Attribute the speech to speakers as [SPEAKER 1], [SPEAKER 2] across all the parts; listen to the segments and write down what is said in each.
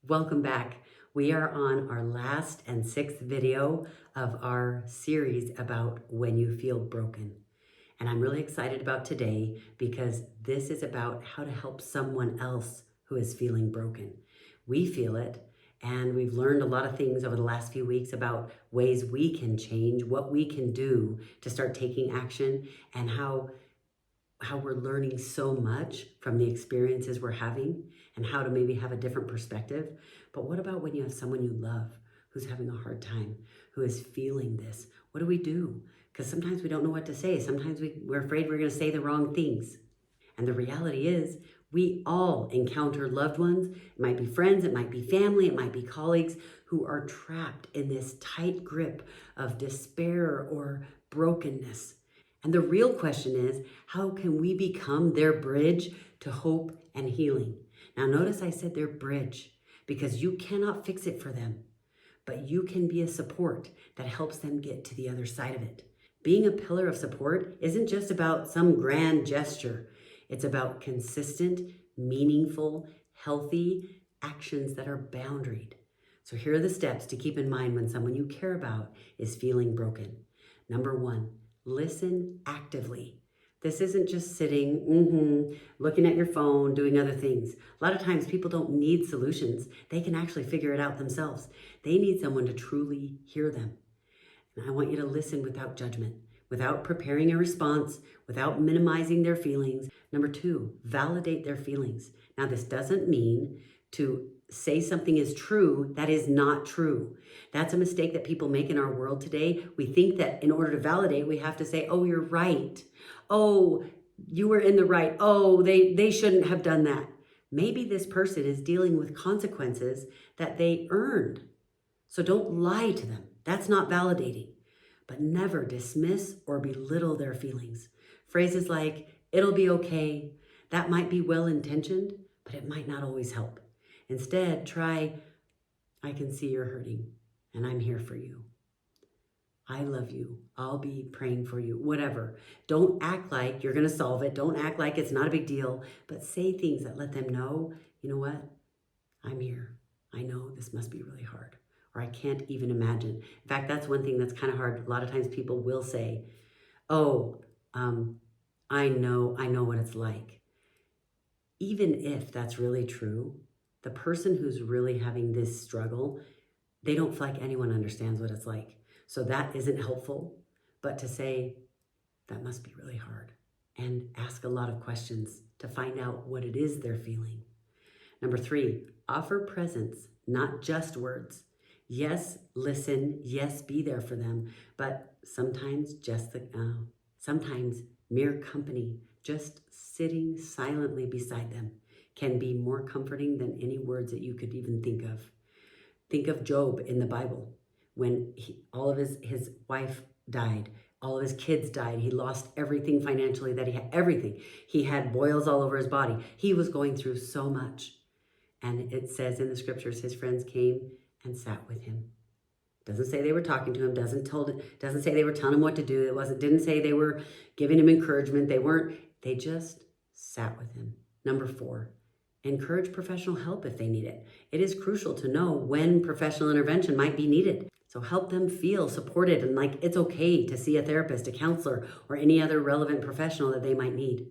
[SPEAKER 1] Welcome back. We are on our last and sixth video of our series about when you feel broken. And I'm really excited about today because this is about how to help someone else who is feeling broken. We feel it, and we've learned a lot of things over the last few weeks about ways we can change, what we can do to start taking action, and how we're learning so much from the experiences we're having and how to maybe have a different perspective. But what about when you have someone you love who's having a hard time, who is feeling this? What do? Because sometimes we don't know what to say. Sometimes we're afraid we're going to say the wrong things. And the reality is we all encounter loved ones. It might be friends, it might be family, it might be colleagues who are trapped in this tight grip of despair or brokenness. And the real question is, how can we become their bridge to hope and healing? Now, notice I said their bridge because you cannot fix it for them, but you can be a support that helps them get to the other side of it. Being a pillar of support isn't just about some grand gesture. It's about consistent, meaningful, healthy actions that are boundaried. So here are the steps to keep in mind when someone you care about is feeling broken. Number 1, listen actively. This isn't just sitting, looking at your phone, doing other things. A lot of times people don't need solutions. They can actually figure it out themselves. They need someone to truly hear them. And I want you to listen without judgment, without preparing a response, without minimizing their feelings. Number 2, validate their feelings. Now, this doesn't mean to say something is true that is not true. That's a mistake that people make in our world today. We think that in order to validate, we have to say, oh, you're right. Oh, you were in the right. Oh, they shouldn't have done that. Maybe this person is dealing with consequences that they earned. So don't lie to them. That's not validating. But never dismiss or belittle their feelings. Phrases like, it'll be okay, that might be well-intentioned, but it might not always help. Instead, try, I can see you're hurting, and I'm here for you. I love you. I'll be praying for you, whatever. Don't act like you're going to solve it. Don't act like it's not a big deal, but say things that let them know, you know what? I'm here. I know this must be really hard, or I can't even imagine. In fact, that's one thing that's kind of hard. A lot of times people will say, oh, I know what it's like. Even if that's really true, the person who's really having this struggle, they don't feel like anyone understands what it's like. So that isn't helpful, but to say, that must be really hard, and ask a lot of questions to find out what it is they're feeling. Number 3, offer presence, not just words. Yes, listen, yes, be there for them, but sometimes sometimes mere company, just sitting silently beside them can be more comforting than any words that you could even think of. Think of Job in the Bible. When all of his wife died, all of his kids died, he lost everything financially that he had, everything. He had boils all over his body. He was going through so much. And it says in the scriptures, his friends came and sat with him. Doesn't say they were talking to him, doesn't say they were telling him what to do. Didn't say they were giving him encouragement. They just sat with him. Number 4, encourage professional help if they need it. It is crucial to know when professional intervention might be needed. So help them feel supported and like it's okay to see a therapist, a counselor, or any other relevant professional that they might need.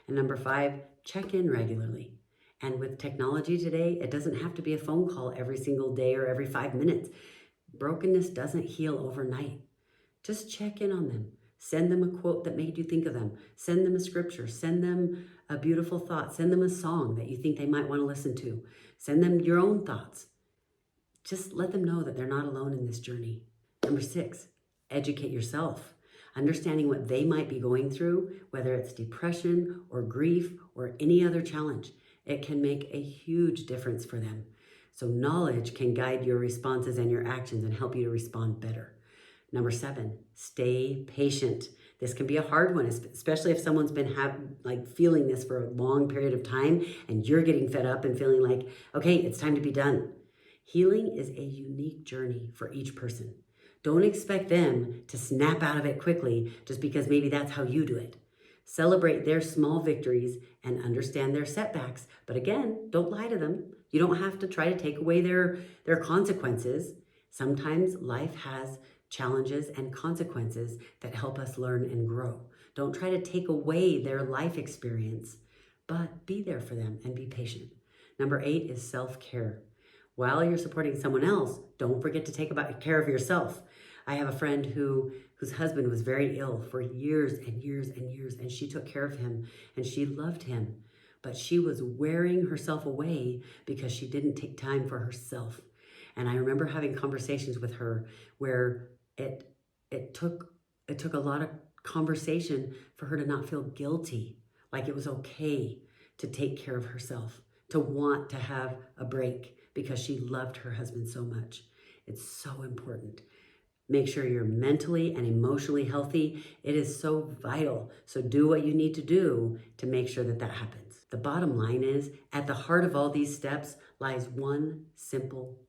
[SPEAKER 1] And number 5, check in regularly. And with technology today, it doesn't have to be a phone call every single day or every 5 minutes. Brokenness doesn't heal overnight. Just check in on them. Send them a quote that made you think of them. Send them a scripture. Send them a beautiful thought. Send them a song that you think they might want to listen to. Send them your own thoughts. Just let them know that they're not alone in this journey. Number 6, educate yourself. Understanding what they might be going through, whether it's depression or grief or any other challenge, it can make a huge difference for them. So knowledge can guide your responses and your actions and help you to respond better. Number 7, stay patient. This can be a hard one, especially if someone's been feeling this for a long period of time and you're getting fed up and feeling like, okay, it's time to be done. Healing is a unique journey for each person. Don't expect them to snap out of it quickly just because maybe that's how you do it. Celebrate their small victories and understand their setbacks. But again, don't lie to them. You don't have to try to take away their consequences. Sometimes life has challenges and consequences that help us learn and grow. Don't try to take away their life experience, but be there for them and be patient. Number 8 is self-care. While you're supporting someone else, don't forget to take care of yourself. I have a friend whose husband was very ill for years and years and years, and she took care of him and she loved him. But she was wearing herself away because she didn't take time for herself. And I remember having conversations with her where it took a lot of conversation for her to not feel guilty, like it was okay to take care of herself, to want to have a break because she loved her husband so much. It's so important. Make sure you're mentally and emotionally healthy. It is so vital. So do what you need to do to make sure that happens. The bottom line is, at the heart of all these steps lies one simple: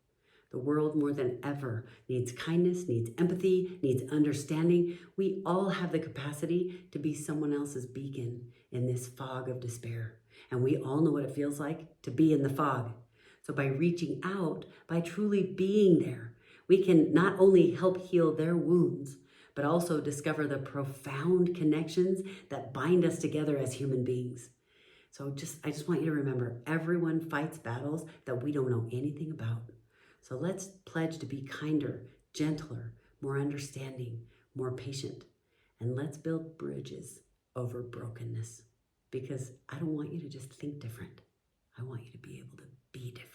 [SPEAKER 1] the world more than ever needs kindness, needs empathy, needs understanding. We all have the capacity to be someone else's beacon in this fog of despair. And we all know what it feels like to be in the fog. So by reaching out, by truly being there, we can not only help heal their wounds, but also discover the profound connections that bind us together as human beings. So I just want you to remember, everyone fights battles that we don't know anything about. So let's pledge to be kinder, gentler, more understanding, more patient. And let's build bridges over brokenness. Because I don't want you to just think different. I want you to be able to be different.